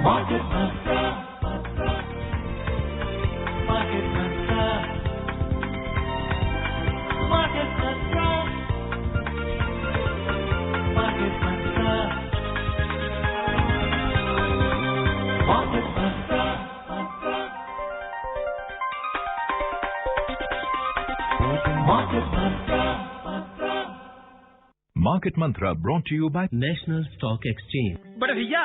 Market Mantra. Market Mantra. Market Mantra. Market Mantra. Market Mantra. Market Mantra. Market Mantra brought to you by national stock exchange. बड़े भैया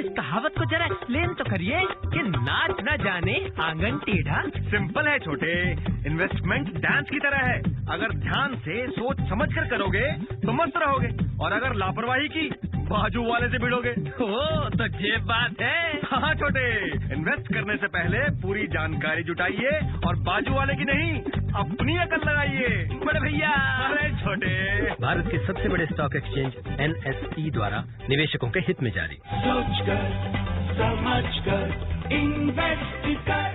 इस कहावत को जरा explain तो करिए कि नाच न जाने आंगन टेढ़ा। सिंपल है छोटे, इन्वेस्टमेंट डांस की तरह है। अगर ध्यान से सोच समझ कर करोगे तो मस्त रहोगे, और अगर लापरवाही की बाजू वाले से भिड़ोगे। ओ तो ये बात है। हाँ छोटे, इन्वेस्ट करने से पहले पूरी जानकारी जुटाइए और बाजू वाले की नहीं, अपनी अकल लगाइए। बड़े भैया। अरे छोटे, भारत के सबसे बड़े स्टॉक एक्सचेंज NSE द्वारा निवेशकों के हित में जारी। सोच कर, समझ कर, इन्वेस्ट कर।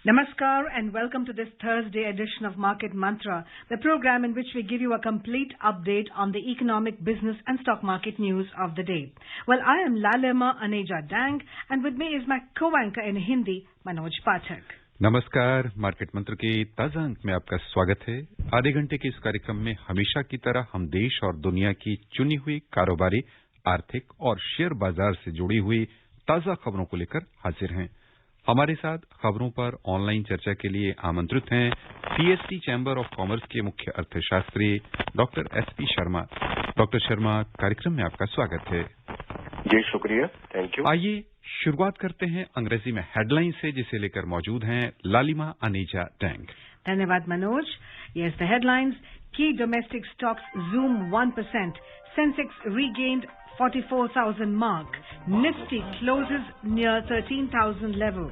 Namaskar and welcome to this Thursday edition of Market Mantra, the program in which we give you a complete update on the economic, business and stock market news of the day. Well, I am Lalema Aneja Dang and with me is my co-anchor in Hindi, Manoj Pathak. नमस्कार। Market मंत्र के ताजा अंक में आपका स्वागत है। आधे घंटे के इस कार्यक्रम में हमेशा की तरह हम देश और दुनिया की चुनी हुई कारोबारी, आर्थिक और शेयर बाजार से जुड़ी हुई ताजा खबरों को लेकर हाजिर हैं। हमारे साथ खबरों पर ऑनलाइन चर्चा के लिए आमंत्रित हैं CST चैम्बर ऑफ कॉमर्स के मुख्य अर्थशास्त्री doctor SP Sharma. Doctor Sharma, कार्यक्रम में आपका स्वागत है। जी शुक्रिया, थैंक यू। आइए शुरुआत करते हैं अंग्रेजी में हेडलाइन से, जिसे लेकर मौजूद हैं लालिमा अनेजा डैंग। धन्यवाद Manoj. Yes, the headlines. Key domestic stocks zoom 1%. Sensex regained 44,000 mark. Nifty closes near 13,000 level.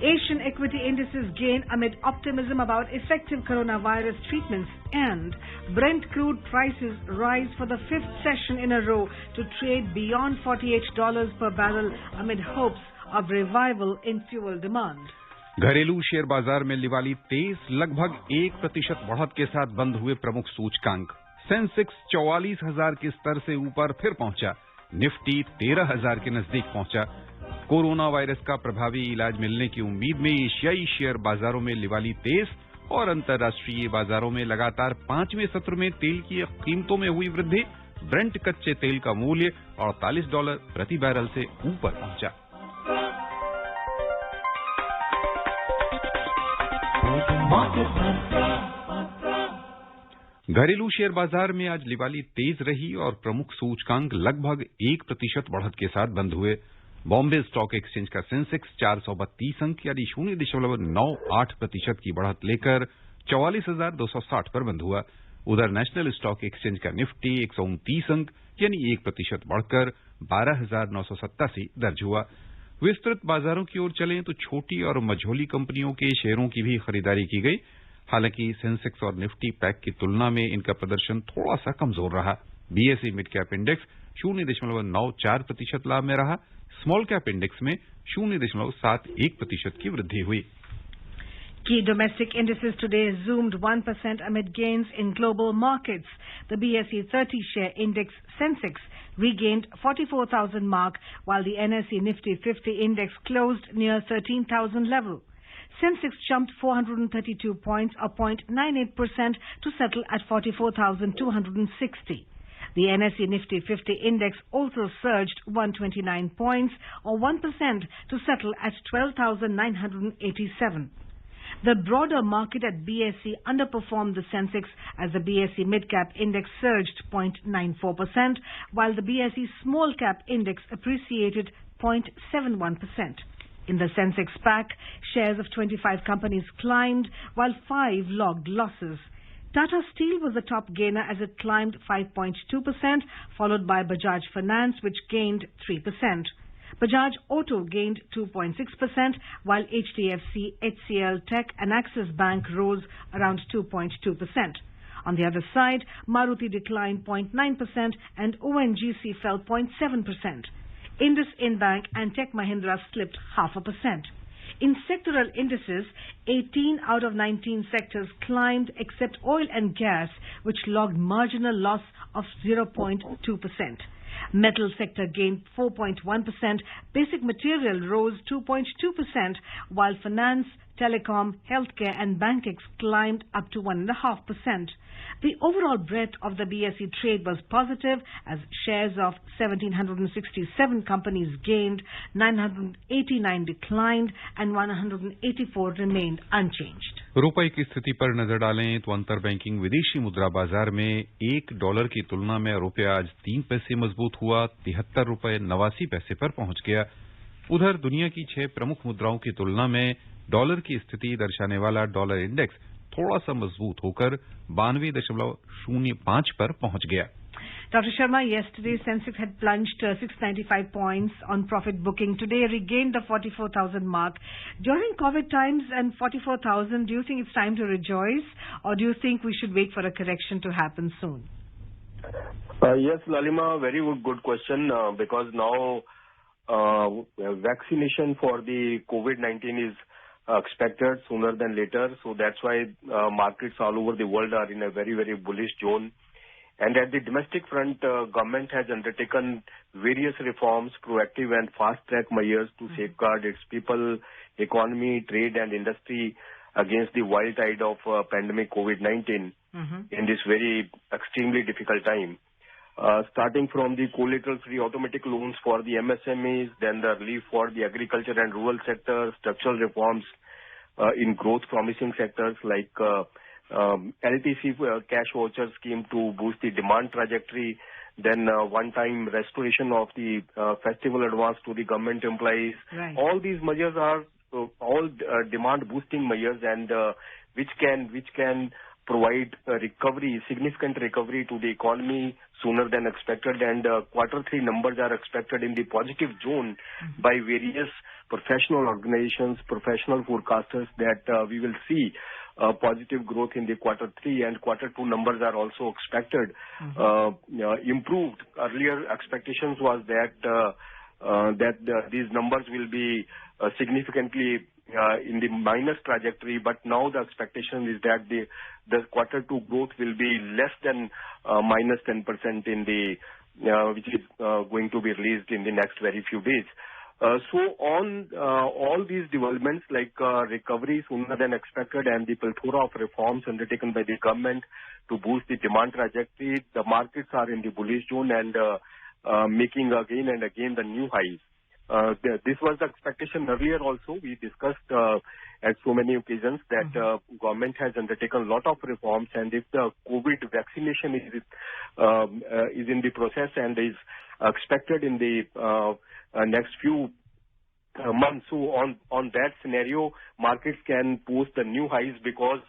Asian equity indices gain amid optimism about effective coronavirus treatments, and Brent crude prices rise for the fifth session in a row to trade beyond $48 per barrel amid hopes of revival in fuel demand. घरेलू share बाजार में लिवाली तेज, लगभग 1% बढ़त के साथ बंद हुए प्रमुख सूचकांक। सेंसेक्स 44,000 के स्तर से ऊपर फिर पहुंचा। निफ्टी 13,000 के नजदीक पहुंचा। कोरोना वायरस का प्रभावी इलाज मिलने की उम्मीद में एशियाई शेयर बाजारों में लिवाली तेज, और अंतर्राष्ट्रीय बाजारों में लगातार 5वें सत्र में तेल की कीमतों में हुई वृद्धि। ब्रेंट कच्चे तेल का मूल्य $48 प्रति बैरल से ऊपर पहुंचा। घरेलू शेयर बाजार में आज लिवाली तेज रही और प्रमुख सूचकांक लगभग 1% बढ़त के साथ बंद हुए। बॉम्बे स्टॉक एक्सचेंज का सेंसेक्स 432 अंक यानी 0.98% की बढ़त लेकर 44,260 पर बंद हुआ। उधर नेशनल स्टॉक एक्सचेंज का निफ्टी 129 अंक यानी 1% बढ़कर 12,987 दर्ज हुआ। विस्तृत बाजारों की ओर चलें तो छोटी और मझोली कंपनियों के शेयरों की भी खरीदारी की गई। हालांकि सेंसेक्स और निफ्टी पैक की तुलना में इनका प्रदर्शन थोड़ा सा कमजोर रहा। BSE मिड कैप इंडेक्स 0.94% लाभ में रहा। स्मॉल कैप इंडेक्स में 0.71% की वृद्धि हुई। Key domestic indices today zoomed 1% amid gains in global markets. The BSE 30 share index Sensex regained 44,000 mark, while the NSE Nifty 50 index closed near 13,000 level. Sensex jumped 432 points, or 0.98%, to settle at 44,260. The NSE Nifty 50 index also surged 129 points, or 1%, to settle at 12,987. The broader market at BSE underperformed the Sensex as the BSE mid-cap index surged 0.94%, while the BSE small-cap index appreciated 0.71%. In the Sensex pack, shares of 25 companies climbed, while 5 logged losses. Tata Steel was the top gainer as it climbed 5.2%, followed by Bajaj Finance, which gained 3%. Bajaj Auto gained 2.6%, while HDFC, HCL Tech and Axis Bank rose around 2.2%. On the other side, Maruti declined 0.9% and ONGC fell 0.7%. IndusInd Bank and Tech Mahindra slipped 0.5%. In sectoral indices, 18 out of 19 sectors climbed except oil and gas, which logged marginal loss of 0.2%. Metal sector gained 4.1%, basic material rose 2.2%, while finance, telecom, healthcare and banking climbed up to 1.5%. The overall breadth of the BSE trade was positive as shares of 1,767 companies gained, 989 declined and 184 remained unchanged. रुपए की स्थिति पर नजर डालें तो अंतर banking विदेशी मुद्रा बाजार में $1 की तुलना में रुपया आज 3 पैसे मजबूत हुआ, 73 रुपए 89 पैसे पर पहुंच गया। उधर दुनिया की 6 प्रमुख मुद्राओं की तुलना में डॉलर की स्थिति दर्शाने वाला डॉलर इंडेक्स थोड़ा सा मजबूत होकर 92.05 पर पहुंच गया। Dr. Sharma, yesterday Sensex had plunged 695 points on profit booking. Today regained the 44,000 mark. During COVID times and 44,000, do you think it's time to rejoice or do you think we should wait for a correction to happen soon? Yes, Lalima, very good question because now vaccination for the COVID-19 is expected sooner than later. So that's why markets all over the world are in a very bullish zone. And at the domestic front, government has undertaken various reforms, proactive and fast-track measures to safeguard its people, economy, trade and industry against the wild tide of pandemic COVID-19 in this very extremely difficult time. Starting from the collateral-free automatic loans for the MSMEs, then the relief for the agriculture and rural sector, structural reforms in growth-promising sectors like LTC cash voucher scheme to boost the demand trajectory, then one-time restoration of the festival advance to the government employees. Right. All these measures are all demand-boosting measures and which can provide significant recovery to the economy sooner than expected, and Q3 numbers are expected in the positive zone by various professional organizations, professional forecasters that we will see positive growth in the Q3 and Q2 numbers are also expected improved. Earlier expectations was that these numbers will be significantly in the minus trajectory, but now the expectation is that the Q2 growth will be less than minus 10% in the which is going to be released in the next very few days. So on all these developments like recovery sooner than expected and the plethora of reforms undertaken by the government to boost the demand trajectory, the markets are in the bullish zone and making again and again the new highs. This was the expectation earlier also. We discussed at so many occasions that government has undertaken a lot of reforms, and if the COVID vaccination is in the process and is expected in the next few months, so on that scenario, markets can post the new highs because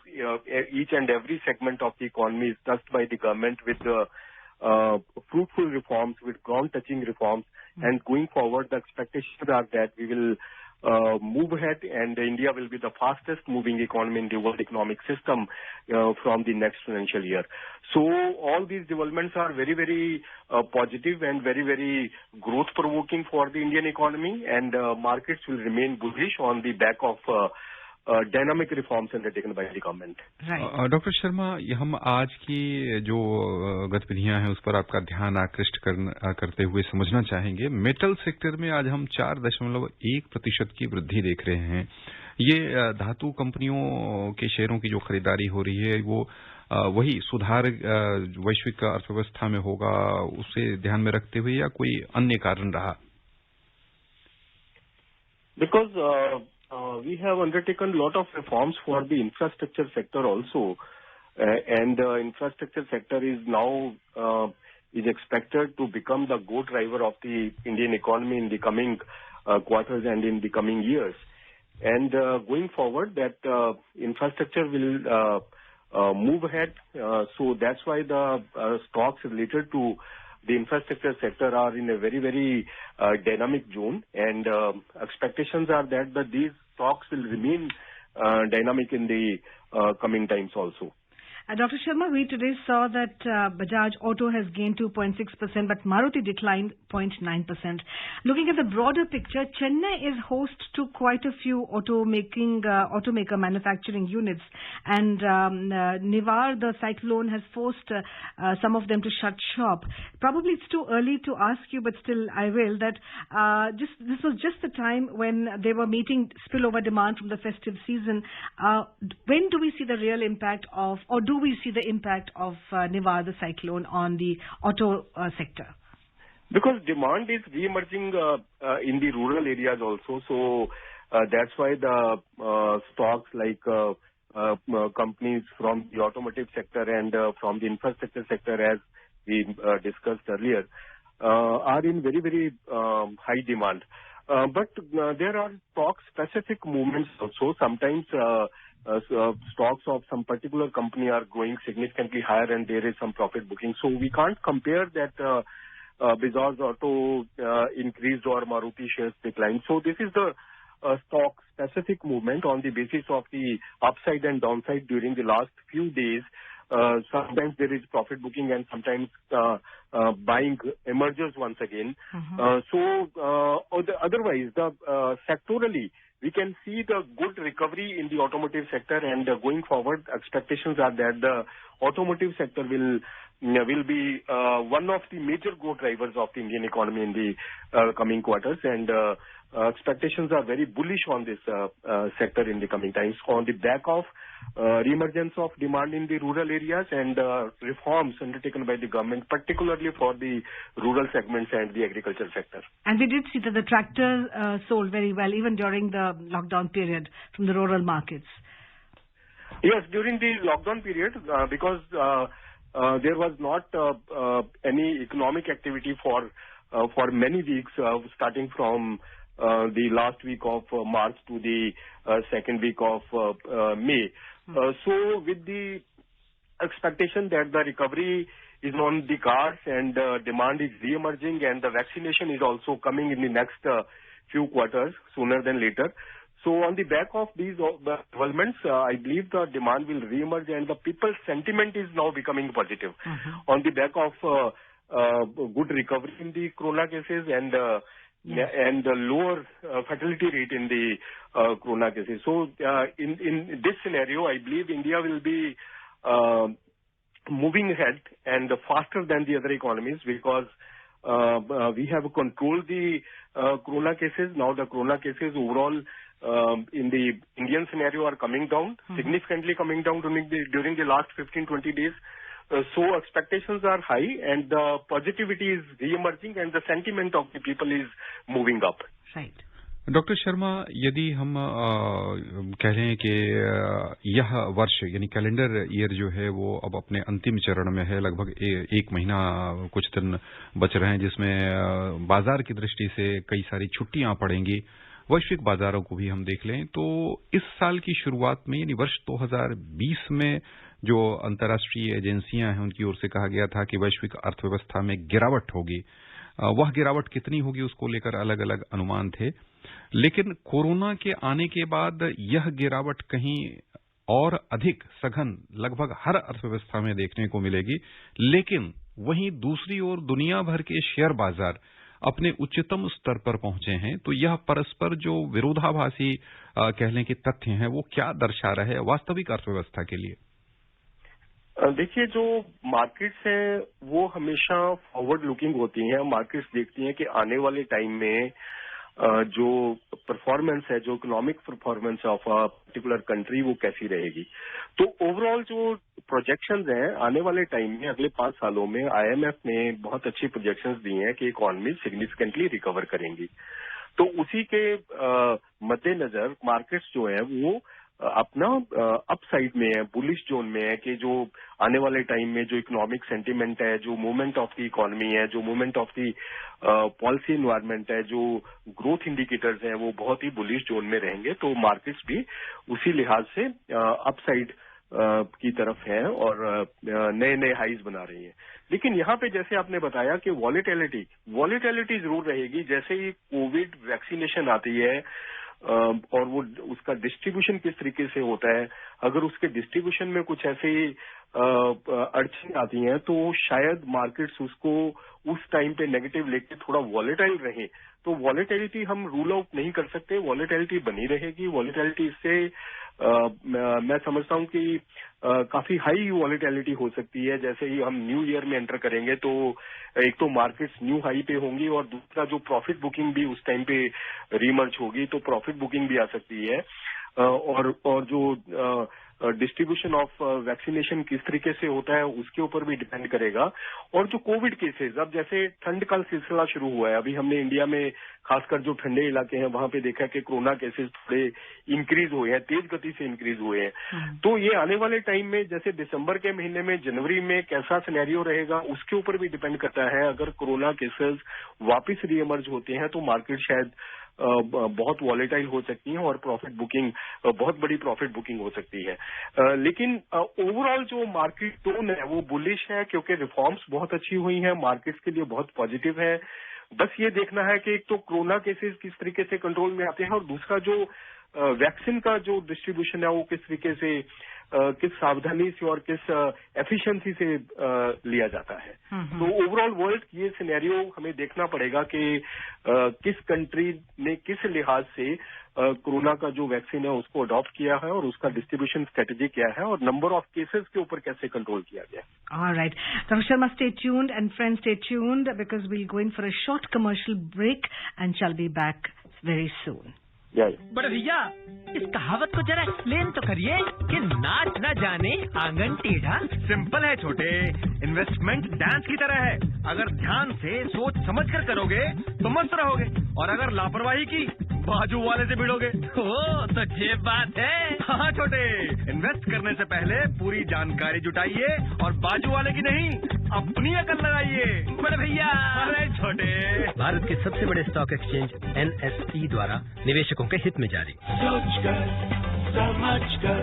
each and every segment of the economy is touched by the government with fruitful reforms, with ground-touching reforms. And going forward, the expectations are that we will move ahead and India will be the fastest moving economy in the world economic system from the next financial year. So all these developments are very positive and very growth-provoking for the Indian economy, and markets will remain bullish on the back of dynamic reforms undertaken by the government. Doctor Sharma, हम आज की जो गतिविधियां हैं उस पर आपका ध्यान आकृष्ट करते हुए समझना चाहेंगे। मेटल सेक्टर में आज हम 4.1% की वृद्धि देख रहे हैं। ये धातु कंपनियों के शेयरों की जो खरीदारी हो रही है वो वही सुधार वैश्विक अर्थव्यवस्था में होगा, उसे ध्यान में रखते हुए या कोई अन्य कारण रहा? Because we have undertaken a lot of reforms for the infrastructure sector also, and the infrastructure sector is now is expected to become the go driver of the Indian economy in the coming quarters and in the coming years. And going forward, that infrastructure will move ahead. So that's why the stocks related to the infrastructure sector are in a very dynamic zone, and expectations are that these stocks will remain dynamic in the coming times also. Dr. Sharma, we today saw that Bajaj Auto has gained 2.6%, but Maruti declined 0.9%. Looking at the broader picture, Chennai is host to quite a few automaker manufacturing units, and Nivar, the cyclone, has forced some of them to shut shop. Probably it's too early to ask you, but still I will, that this was just the time when they were meeting spillover demand from the festive season. When do we see the real impact of, or do we see the impact of Nivar, the cyclone, on the auto sector? Because demand is re-emerging in the rural areas also, so that's why the stocks like companies from the automotive sector and from the infrastructure sector, as we discussed earlier, are in very, very high demand. But there are stock-specific movements also. Sometimes stocks of some particular company are going significantly higher and there is some profit booking. So we can't compare that Bajaj Auto increased or Maruti shares declined. So this is the stock-specific movement on the basis of the upside and downside during the last few days. Sometimes there is profit booking and sometimes buying emerges once again. Otherwise, sectorally, we can see the good recovery in the automotive sector, and going forward, expectations are that the automotive sector will be one of the major growth drivers of the Indian economy in the coming quarters, and expectations are very bullish on this sector in the coming times on the back of re-emergence of demand in the rural areas and reforms undertaken by the government, particularly for the rural segments and the agriculture sector. And we did see that the tractors sold very well even during the lockdown period from the rural markets. Yes, during the lockdown period, because there was not any economic activity for many weeks, starting from the last week of March to the second week of May. So with the expectation that the recovery is on the cards and demand is re-emerging and the vaccination is also coming in the next few quarters, sooner than later. So on the back of these developments, I believe the demand will re-emerge and the people's sentiment is now becoming positive on the back of good recovery in the corona cases and the lower fatality rate in the corona cases. So in this scenario, I believe India will be moving ahead and faster than the other economies because we have controlled the corona cases. Now the corona cases overall in the Indian scenario are coming down, significantly coming down during the last 15-20 days. So expectations are high and the positivity is re-emerging and the sentiment of the people is moving up. Right. Doctor Sharma, यदि हम कह लें कि यह वर्ष यानी calendar year जो है वो अब अपने अंतिम चरण में है, लगभग एक महीना कुछ दिन बच रहे हैं जिसमें बाजार की दृष्टि से कई सारी छुट्टियां पड़ेंगी, वैश्विक बाजारों को भी हम देख लें तो इस साल की शुरुआत में यानी वर्ष 2020 में जो अंतर्राष्ट्रीय एजेंसियां हैं उनकी ओर से कहा गया था कि वैश्विक अर्थव्यवस्था में गिरावट होगी। वह गिरावट कितनी होगी उसको लेकर अलग अलग अनुमान थे, लेकिन कोरोना के आने के बाद यह गिरावट कहीं और अधिक सघन लगभग हर अर्थव्यवस्था में देखने को मिलेगी। लेकिन वहीं दूसरी ओर दुनिया भर के शेयर बाजार अपने उच्चतम स्तर पर पहुंचे हैं, तो यह परस्पर जो विरोधाभासी कह लें कि तथ्य हैं वो क्या दर्शा रहे हैं वास्तविक अर्थव्यवस्था के लिए? देखिए, जो मार्केट्स हैं वो हमेशा फॉरवर्ड लुकिंग होती हैं। मार्केट्स देखती हैं कि आने वाले टाइम में जो परफॉर्मेंस है, जो economic performance of a particular country वो कैसी रहेगी। तो ओवरऑल जो प्रोजेक्शंस हैं आने वाले टाइम में अगले 5 सालों में IMF ने बहुत अच्छी प्रोजेक्शंस दी हैं कि इकोनॉमी सिग्निफिकेंटली रिकवर करेंगी। तो उसी के मद्देनजर मार्केट्स जो है वो अपना अपसाइड में है, बुलिश जोन में है कि जो आने वाले टाइम में जो इकोनॉमिक सेंटीमेंट है, जो मूवमेंट ऑफ द इकोनॉमी है, जो movement of the policy environment है, जो ग्रोथ इंडिकेटर्स हैं वो बहुत ही बुलिश जोन में रहेंगे। तो मार्केट्स भी उसी लिहाज से अपसाइड की तरफ है और नए नए हाईज बना रही हैं। लेकिन यहाँ पे जैसे आपने बताया कि वॉलेटिलिटी जरूर रहेगी। जैसे ही कोविड वैक्सीनेशन आती है और वो उसका डिस्ट्रीब्यूशन किस तरीके से होता है, अगर उसके डिस्ट्रीब्यूशन में कुछ ऐसे अड़चन आती हैं तो शायद मार्केट्स उसको उस टाइम पे नेगेटिव लेके थोड़ा वॉलेटाइल रहे। तो वॉलेटिलिटी हम रूल आउट नहीं कर सकते, वॉलेटिलिटी बनी रहेगी। वॉलेटिलिटी से मैं समझता हूं कि काफी हाई वॉलेटिलिटी हो सकती है। जैसे ही हम न्यू ईयर में एंटर करेंगे तो एक तो मार्केट्स न्यू हाई पे होंगी और दूसरा जो प्रॉफिट बुकिंग भी उस टाइम पे रीमर्ज होगी, तो प्रॉफिट बुकिंग भी आ सकती है। और जो डिस्ट्रीब्यूशन ऑफ वैक्सीनेशन किस तरीके से होता है उसके ऊपर भी डिपेंड करेगा। और जो कोविड केसेस, अब जैसे ठंड का सिलसिला शुरू हुआ है, अभी हमने इंडिया में खासकर जो ठंडे इलाके हैं वहां पे देखा कि कोरोना केसेस थोड़े इंक्रीज हुए हैं, तेज गति से इंक्रीज हुए हैं। तो ये आने वाले टाइम में जैसे दिसंबर के महीने में, जनवरी में कैसा सिनेरियो रहेगा उसके ऊपर भी डिपेंड करता है। अगर कोरोना केसेस वापस रीएमर्ज होते हैं तो मार्केट शायद बहुत वॉलेटाइल हो सकती है और प्रॉफिट बुकिंग, बहुत बड़ी प्रॉफिट बुकिंग हो सकती है। लेकिन ओवरऑल जो मार्केट टोन है वो बुलिश है, क्योंकि रिफॉर्म्स बहुत अच्छी हुई हैं, मार्केट्स के लिए बहुत पॉजिटिव है। बस ये देखना है कि एक तो कोरोना केसेस किस तरीके से कंट्रोल में आते हैं और दूसरा जो वैक्सीन का जो डिस्ट्रीब्यूशन है वो किस तरीके से, किस सावधानी से और किस एफिशिएंसी से लिया जाता है। तो ओवरऑल वर्ल्ड ये सिनेरियो हमें देखना पड़ेगा कि किस कंट्री ने किस लिहाज से कोरोना का जो वैक्सीन है उसको अडॉप्ट किया है और उसका डिस्ट्रीब्यूशन स्ट्रेटेजी क्या है और नंबर ऑफ केसेस के ऊपर कैसे कंट्रोल किया गया है। All right. Dr. Sharma, stay tuned, and friends, stay tuned because we'll go in for a short commercial break and shall be back very soon. बड़े भैया, इस कहावत को जरा एक्सप्लेन तो करिए कि नाच न जाने आंगन टेढ़ा। सिंपल है छोटे, इन्वेस्टमेंट डांस की तरह है। अगर ध्यान से सोच समझ कर करोगे तो मस्त रहोगे, और अगर लापरवाही की बाजू वाले से भिड़ोगे। ओ, तो ये बात है। हाँ छोटे, इन्वेस्ट करने से पहले पूरी जानकारी जुटाइए और बाजू वाले की नहीं, अपनी अकल लगाइए। बड़े भैया। अरे छोटे, भारत के सबसे बड़े स्टॉक एक्सचेंज NSE द्वारा निवेशकों के हित में जारी। सोच कर समझ कर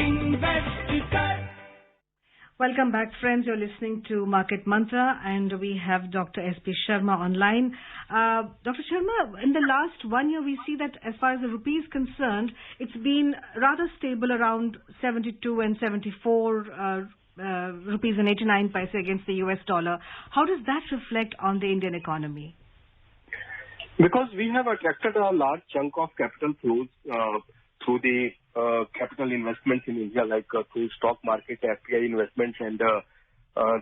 इन्वेस्ट कर। Welcome back, friends. You're listening to Market Mantra, and we have Dr. S.P. Sharma online. Dr. Sharma, in the last 1 year, we see that as far as the rupee is concerned, it's been rather stable around 72 and 74 rupees and 89 paise against the US dollar. How does that reflect on the Indian economy? Because we have attracted a large chunk of capital flows through the capital investments in India, like through stock market, FPI investments, and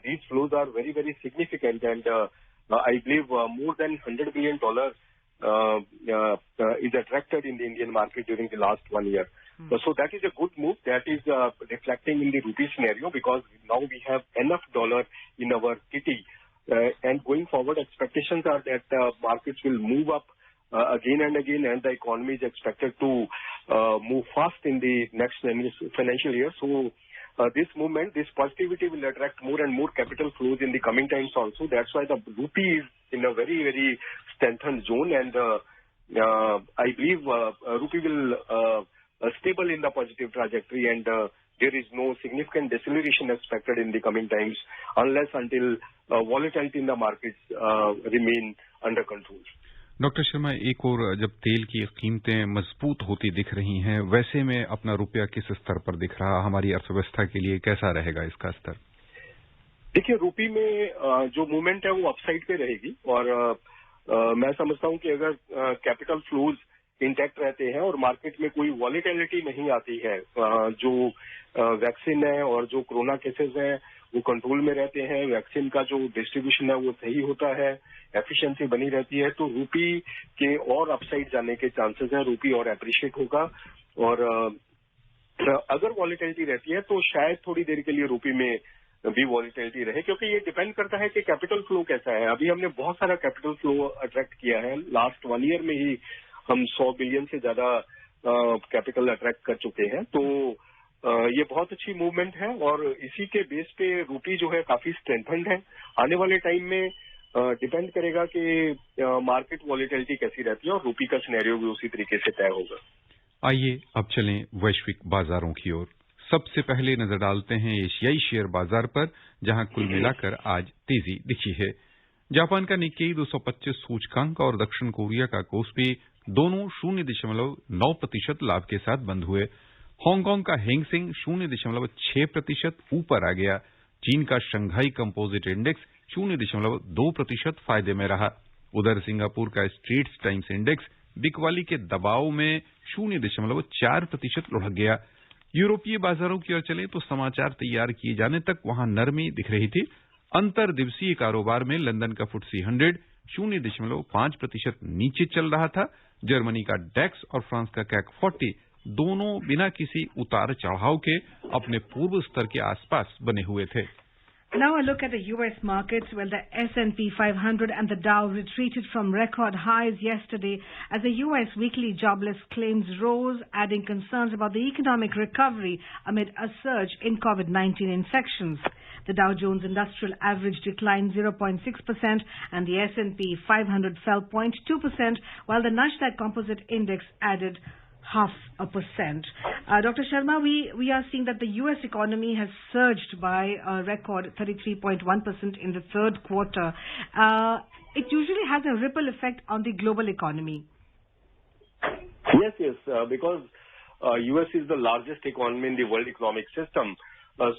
these flows are very, very significant. And I believe more than $100 billion is attracted in the Indian market during the last 1 year. So that is a good move. That is reflecting in the rupee scenario, because now we have enough dollar in our kitty. And going forward, expectations are that markets will move up again and again, and the economy is expected to move fast in the next financial year. So this movement, this positivity will attract more and more capital flows in the coming times also. That's why the rupee is in a very, very strengthened zone, and I believe rupee will stable in the positive trajectory, and there is no significant deceleration expected in the coming times unless until volatility in the markets remain under control. Doctor Sharma, एक और जब तेल की कीमतें मजबूत होती दिख रही हैं, वैसे में अपना रुपया किस स्तर पर दिख रहा, हमारी अर्थव्यवस्था के लिए कैसा रहेगा इसका स्तर? देखिए, रूपी में जो मूवमेंट है वो अपसाइड पे रहेगी, और मैं समझता हूं कि अगर कैपिटल फ्लोज इंटैक्ट रहते हैं और मार्केट में कोई वॉलेटिलिटी नहीं आती है, जो वैक्सीन है और जो कोरोना केसेस हैं वो कंट्रोल में रहते हैं, वैक्सीन का जो डिस्ट्रीब्यूशन है वो सही होता है, एफिशिएंसी बनी रहती है, तो रूपी के और अपसाइड जाने के चांसेस हैं, रूपी और एप्रिशिएट होगा। और अगर वॉलेटिलिटी रहती है तो शायद थोड़ी देर के लिए रूपी में भी वॉलेटिलिटी रहे, क्योंकि ये डिपेंड करता है कि कैपिटल फ्लो कैसा है। अभी हमने बहुत सारा कैपिटल फ्लो अट्रैक्ट किया है, लास्ट 1 ईयर में ही हम 100 बिलियन से ज्यादा कैपिटल अट्रैक्ट कर चुके हैं। तो ये बहुत अच्छी मूवमेंट है, और इसी के बेस पे रूपी जो है काफी स्ट्रेंथन्ड है। आने वाले टाइम में डिपेंड करेगा कि मार्केट वॉलेटिलिटी कैसी रहती है, और रूपी का सिनेरियो भी उसी तरीके से तय होगा। आइए अब चलें वैश्विक बाजारों की ओर। सबसे पहले नजर डालते हैं एशियाई शेयर बाजार पर, जहां कुल मिलाकर आज तेजी दिखी है। जापान का निक्केई 225 सूचकांक और दक्षिण कोरिया का कोस्पी दोनों 0.9% लाभ के साथ बंद हुए। हांगकांग का हैंग सेंग 0.6% ऊपर आ गया। चीन का शंघाई कंपोजिट इंडेक्स 0.2% फायदे में रहा। उधर सिंगापुर का स्ट्रेट्स टाइम्स इंडेक्स बिकवाली के दबाव में 0.4% लुढ़क गया। यूरोपीय बाजारों की ओर चले तो समाचार तैयार किए जाने तक वहां नरमी दिख रही थी। अंतर दिवसीय कारोबार में लंदन का FTSE 100 0.5% नीचे चल रहा था। जर्मनी का डैक्स और फ्रांस का कैक 40 दोनों बिना किसी उतार चढ़ाव के अपने पूर्व स्तर के आसपास बने हुए थे। Now a look at the U.S. markets. Well, the S&P 500 and the Dow retreated from record highs yesterday as the U.S. weekly jobless claims rose, adding concerns about the economic recovery amid a surge in COVID-19 infections. The Dow Jones Industrial Average declined 0.6% and the S&P 500 fell 0.2%, while the Nasdaq Composite Index added 0.5%. Dr. Sharma, we are seeing that the U.S. economy has surged by a record 33.1% in the third quarter. It usually has a ripple effect on the global economy. Yes, because U.S. is the largest economy in the world economic system.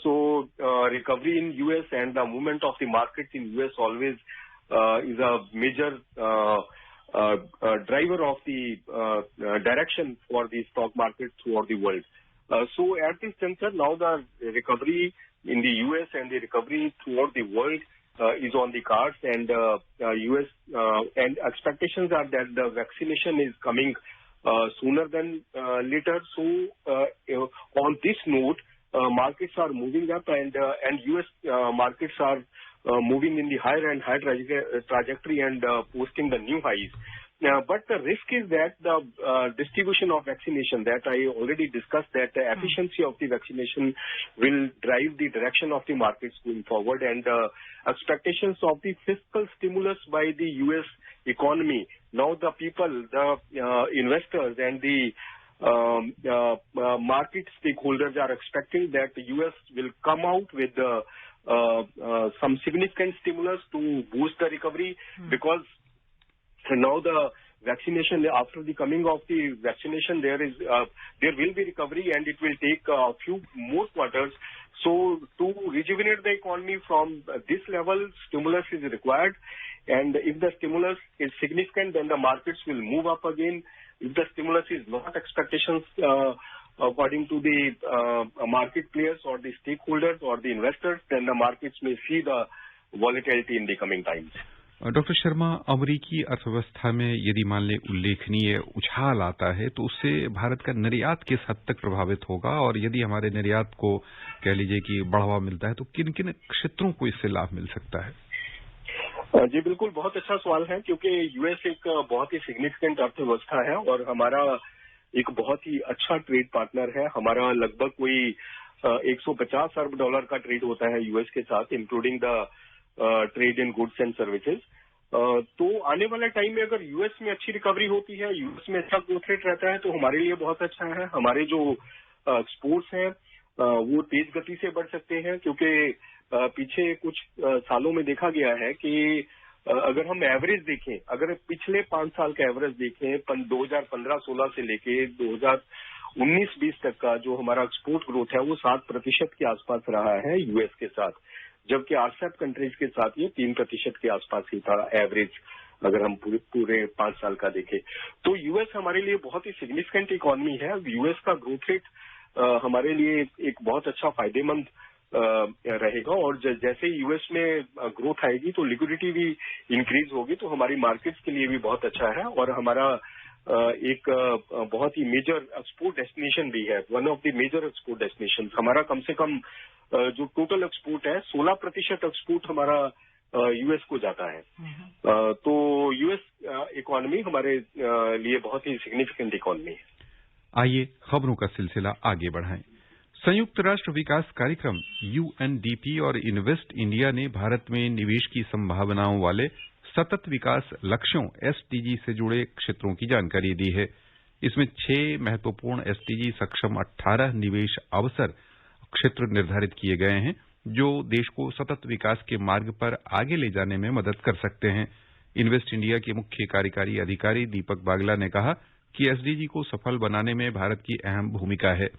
So recovery in U.S. and the movement of the markets in U.S. always is a major driver of the direction for the stock market throughout the world. So at this juncture, now the recovery in the U.S. and the recovery throughout the world is on the cards, and U.S. And expectations are that the vaccination is coming sooner than later. So on this note, markets are moving up, and U.S. markets are moving in the higher and higher trajectory and posting the new highs. But the risk is that the distribution of vaccination that I already discussed, that the efficiency of the vaccination will drive the direction of the markets going forward, and expectations of the fiscal stimulus by the U.S. economy. Now the people, the investors and the market stakeholders are expecting that the U.S. will come out with some significant stimulus to boost the recovery, because now the vaccination, after the coming of the vaccination, there will be recovery, and it will take a few more quarters. So to rejuvenate the economy from this level, stimulus is required, and if the stimulus is significant, then the markets will move up again. If the stimulus is not expectations according to the market players or the stakeholders or the investors, then the markets may see the volatility in the coming times. Doctor Sharma, अमेरिकी अर्थव्यवस्था में यदि मान लें उल्लेखनीय उछाल आता है तो उससे भारत का निर्यात किस हद तक प्रभावित होगा, और यदि हमारे निर्यात को कह लीजिए कि बढ़ावा मिलता है तो किन किन क्षेत्रों को इससे लाभ मिल सकता है? जी बिल्कुल, बहुत अच्छा सवाल है, क्योंकि यूएस एक बहुत ही सिग्निफिकेंट अर्थव्यवस्था है और हमारा एक बहुत ही अच्छा ट्रेड पार्टनर है। हमारा लगभग कोई $150 अरब का ट्रेड होता है यूएस के साथ, including the trade in goods and services. तो आने वाले टाइम में अगर यूएस में अच्छी रिकवरी होती है, यूएस में अच्छा ग्रोथ रेट रहता है, तो हमारे लिए बहुत अच्छा है। हमारे जो एक्सपोर्ट्स हैं वो तेज गति से बढ़ सकते हैं, क्योंकि पीछे कुछ सालों में देखा गया है कि अगर हम एवरेज देखें, अगर पिछले 5 साल का एवरेज देखें 2015-16 से लेके 2019-20 तक का जो हमारा एक्सपोर्ट ग्रोथ है वो 7% के आसपास रहा है यूएस के साथ, जबकि आरसेप कंट्रीज के साथ ये 3% के आसपास ही था एवरेज, अगर हम पूरे 5 साल का देखें। तो यूएस हमारे लिए बहुत ही सिग्निफिकेंट इकोनॉमी है। यूएस का ग्रोथ रेट हमारे लिए एक बहुत अच्छा फायदेमंद रहेगा, और जैसे यूएस में ग्रोथ आएगी तो लिक्विडिटी भी इंक्रीज होगी, तो हमारी मार्केट्स के लिए भी बहुत अच्छा है। और हमारा एक बहुत ही मेजर एक्सपोर्ट डेस्टिनेशन भी है, one of the major export destination. हमारा कम से कम जो टोटल एक्सपोर्ट है 16% एक्सपोर्ट हमारा यूएस को जाता है। तो यूएस इकोनॉमी हमारे लिए बहुत ही सिग्निफिकेंट इकोनॉमी है। आइए खबरों का सिलसिला आगे बढ़ाएं। संयुक्त राष्ट्र विकास कार्यक्रम यूएनडीपी और इन्वेस्ट इंडिया ने भारत में निवेश की संभावनाओं वाले सतत विकास लक्ष्यों एसडीजी से जुड़े क्षेत्रों की जानकारी दी है। इसमें 6 महत्वपूर्ण एसडीजी सक्षम 18 निवेश अवसर क्षेत्र निर्धारित किए गए हैं, जो देश को सतत विकास के मार्ग पर आगे ले जाने में मदद कर सकते हैं। इन्वेस्ट इंडिया के मुख्य कार्यकारी अधिकारी दीपक बागला ने कहा कि एसडीजी को सफल बनाने में भारत की अहम भूमिका है।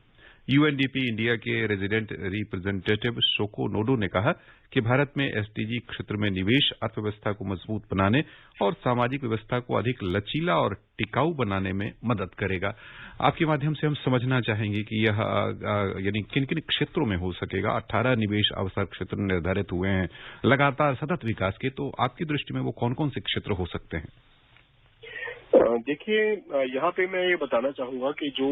यूएनडीपी इंडिया के रेजिडेंट रिप्रेजेंटेटिव शोको नोडो ने कहा कि भारत में एसडीजी क्षेत्र में निवेश अर्थव्यवस्था को मजबूत बनाने और सामाजिक व्यवस्था को अधिक लचीला और टिकाऊ बनाने में मदद करेगा। आपके माध्यम से हम समझना चाहेंगे कि यह यानी किन किन क्षेत्रों में हो सकेगा। 18 निवेश अवसर क्षेत्र निर्धारित हुए हैं लगातार सतत विकास के, तो आपकी दृष्टि में वो कौन कौन से क्षेत्र हो सकते हैं? देखिए, यहाँ पे मैं ये बताना चाहूंगा कि जो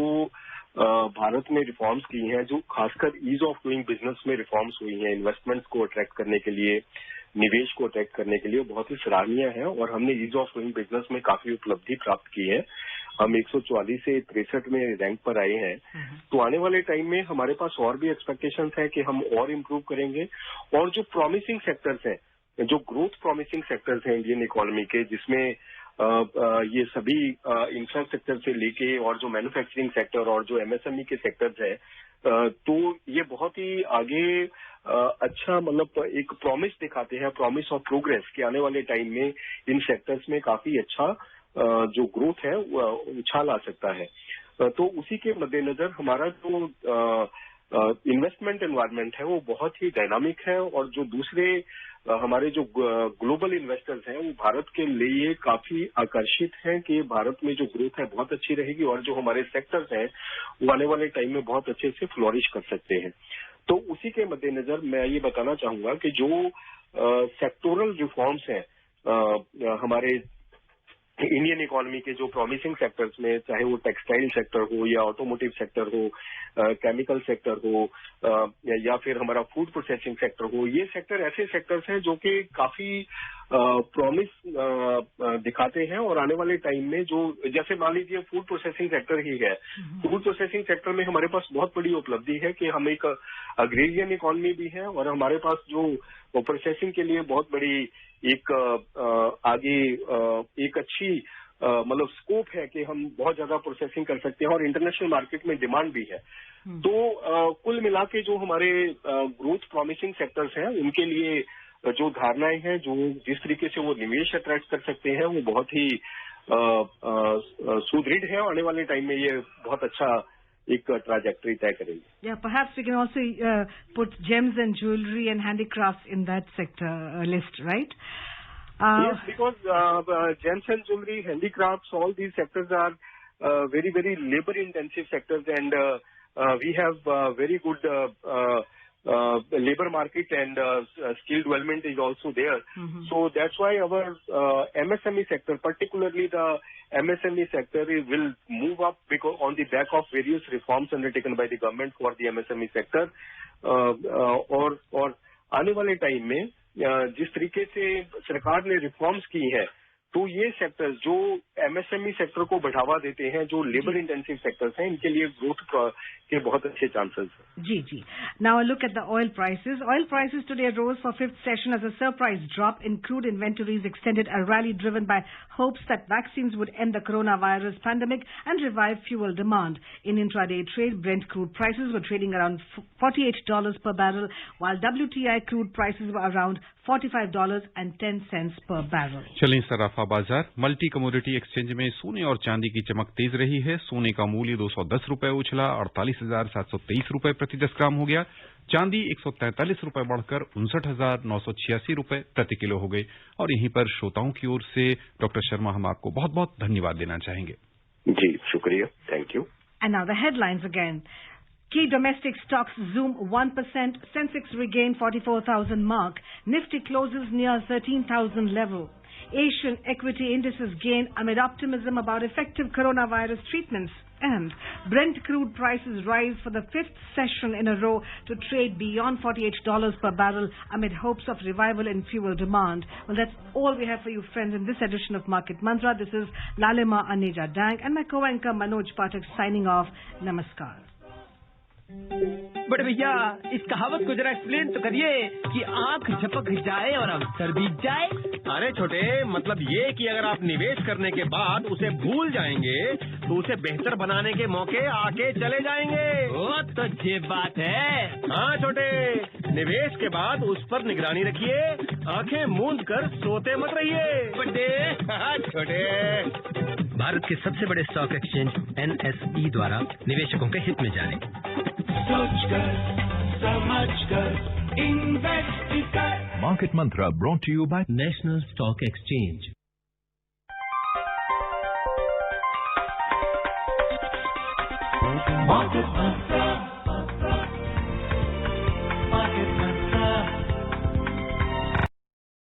भारत में रिफॉर्म्स की हैं, जो खासकर ईज ऑफ डूइंग बिजनेस में रिफॉर्म्स हुई हैं, इन्वेस्टमेंट्स को अट्रैक्ट करने के लिए, निवेश को अट्रैक्ट करने के लिए बहुत ही सराहनीय है और हमने ईज ऑफ डूइंग बिजनेस में काफी उपलब्धि प्राप्त की है। हम 144 से 63 में रैंक पर आए हैं। तो आने वाले टाइम में हमारे पास और भी एक्सपेक्टेशंस है कि हम और इम्प्रूव करेंगे और जो प्रॉमिसिंग सेक्टर्स हैं, जो ग्रोथ प्रॉमिसिंग सेक्टर्स हैं इंडियन इकोनॉमी के, जिसमें ये सभी इंफ्रास्ट्रक्चर से लेके और जो मैन्युफैक्चरिंग सेक्टर और जो एमएसएमई के सेक्टर्स हैं, तो ये बहुत ही आगे अच्छा मतलब एक प्रॉमिस दिखाते हैं, प्रॉमिस ऑफ प्रोग्रेस कि आने वाले टाइम में इन सेक्टर्स में काफी अच्छा जो ग्रोथ है उछाल आ सकता है। तो उसी के मद्देनजर हमारा जो इन्वेस्टमेंट एनवायरनमेंट है वो बहुत ही डायनामिक है और जो दूसरे हमारे जो ग्लोबल इन्वेस्टर्स हैं वो भारत के लिए काफी आकर्षित हैं कि भारत में जो ग्रोथ है बहुत अच्छी रहेगी और जो हमारे सेक्टर्स हैं वो आने वाले टाइम में बहुत अच्छे से फ्लोरिश कर सकते हैं। तो उसी के मद्देनजर मैं ये बताना चाहूंगा कि जो सेक्टोरल रिफॉर्म्स हैं हमारे इंडियन इकोनॉमी के जो प्रॉमिसिंग सेक्टर्स में, चाहे वो टेक्सटाइल सेक्टर हो या ऑटोमोटिव सेक्टर हो, केमिकल सेक्टर हो या फिर हमारा फूड प्रोसेसिंग सेक्टर हो, ये सेक्टर ऐसे सेक्टर्स हैं जो कि काफी प्रॉमिस दिखाते हैं और आने वाले टाइम में जो, जैसे मान लीजिए फूड प्रोसेसिंग सेक्टर ही है, फूड प्रोसेसिंग सेक्टर में हमारे पास बहुत बड़ी उपलब्धि है कि हम एक अग्रेरियन इकोनॉमी भी है और हमारे पास जो प्रोसेसिंग के लिए बहुत बड़ी एक आगे एक अच्छी मतलब स्कोप है कि हम बहुत ज्यादा प्रोसेसिंग कर सकते हैं और इंटरनेशनल मार्केट में डिमांड भी है। तो कुल मिला के जो हमारे ग्रोथ प्रॉमिसिंग सेक्टर्स हैं उनके लिए जो धारणाएं हैं, जो जिस तरीके से वो निवेश अट्रैक्ट कर सकते हैं वो बहुत ही सुदृढ़ है। आने वाले टाइम में ये बहुत अच्छा एक ट्रैजेक्टरी तय करेंगे। Yeah, perhaps we can also put gems and jewelry and handicrafts in that sector list, right? Yes, because gems and jewelry, handicrafts, all these sectors are very, very labor-intensive sectors, and we have very good labor market and skill development is also there. So that's why our MSME sector, particularly the MSME sector, will move up because on the back of various reforms undertaken by the government for the MSME sector. और आने वाले time में जिस तरीके से सरकार ने reforms की है तो ये सेक्टर्स जो एमएसएमई सेक्टर को बढ़ावा देते हैं, जो लेबर इंटेंसिव सेक्टर्स हैं, इनके लिए ग्रोथ के बहुत अच्छे चांसेस हैं। जी जी। Now a look at the oil prices. Oil prices today rose for fifth session as a surprise drop in crude inventories extended a rally driven by hopes that vaccines would end the coronavirus pandemic and revive fuel demand. In intraday trade, Brent crude prices were trading around $48 per barrel, while WTI crude prices were around $45.10 per barrel. चलें सराफा बाजार। Multi commodity exchange में सोने और चांदी की चमक तेज रही है। सोने का मूल्य 210 रुपए उछला 48,723 रुपए प्रति 10 ग्राम हो गया। चांदी 143 रुपए बढ़कर 59,986 रुपए प्रति किलो हो गई। और यहीं पर श्रोताओं की ओर से डॉक्टर शर्मा हम आपको बहुत बहुत धन्यवाद देना चाहेंगे। जी शुक्रिया, thank you. And now the headlines again. Key domestic stocks zoom 1%. Sensex regained 44,000 mark. Nifty closes near 13,000 level. Asian equity indices gain amid optimism about effective coronavirus treatments. And Brent crude prices rise for the fifth session in a row to trade beyond $48 per barrel amid hopes of revival in fuel demand. Well, that's all we have for you, friends, in this edition of Market Mantra. This is Lalima Aneja Dang and my co-anchor Manoj Pathak signing off. Namaskar. बड़े भैया इस कहावत को जरा explain तो करिए कि आंख झपक जाए और अवसर बीत जाए। अरे छोटे, मतलब ये कि अगर आप निवेश करने के बाद उसे भूल जाएंगे तो उसे बेहतर बनाने के मौके आके चले जाएंगे। ओ तो ये बात है। हाँ छोटे, निवेश के बाद उस पर निगरानी रखिए, आंखें मूंद कर सोते मत रहिए। बड़े हाँ छोटे। भारत के सबसे बड़े स्टॉक एक्सचेंज NSE द्वारा निवेशकों के हित में जारी। सोचकर समझकर इन्वेस्ट कर। Market Mantra brought to you by national stock exchange. Market Mantra